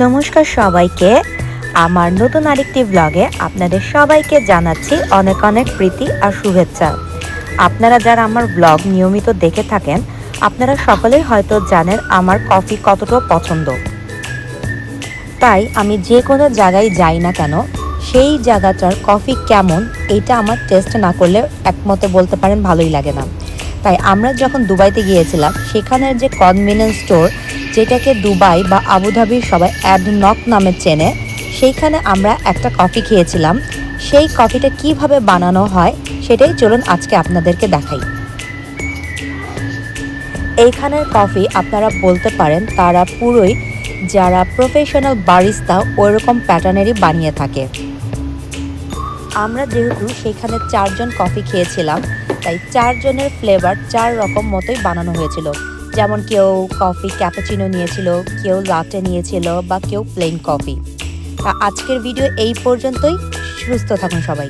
নমস্কার সবাইকে। আমার নতুন আরেকটি ব্লগে আপনাদের সবাইকে জানাচ্ছি অনেক অনেক প্রীতি আর শুভেচ্ছা। আপনারা যারা আমার ব্লগ নিয়মিত দেখে থাকেন, আপনারা সকলেই হয়তো জানেন আমার কফি কতটা পছন্দ। তাই আমি যে কোনো জায়গায় যাই না কেন, সেই জায়গাটার কফি কেমন এইটা আমার টেস্ট না করলে একমতে বলতে পারেন ভালোই লাগে না। তাই আমরা যখন দুবাইতে গিয়েছিলাম, সেখানের যে কনভিনিয়েন্স স্টোর, যেটাকে দুবাই বা আবুধাবির সবাই অ্যাডনক নামে চেনে, সেইখানে আমরা একটা কফি খেয়েছিলাম। সেই কফিটা কিভাবে বানানো হয় সেটাই চলুন আজকে আপনাদেরকে দেখাই। এইখানের কফি আপনারা বলতে পারেন তারা পুরোই যারা প্রফেশনাল বারিস্তা ওইরকম প্যাটার্নেরই বানিয়ে থাকে। আমরা যেহেতু সেখানে 4 জন কফি খেয়েছিলাম, তাই 4 জনের ফ্লেভার 4 রকম মতোই বানানো হয়েছিল। যেমন কেউ কফি ক্যাপাচিনো নিয়েছিল, কেউ লাটে নিয়েছিল বা কেউ প্লেন কফি। তা আজকের ভিডিও এই পর্যন্তই। সুস্থ থাকুন সবাই।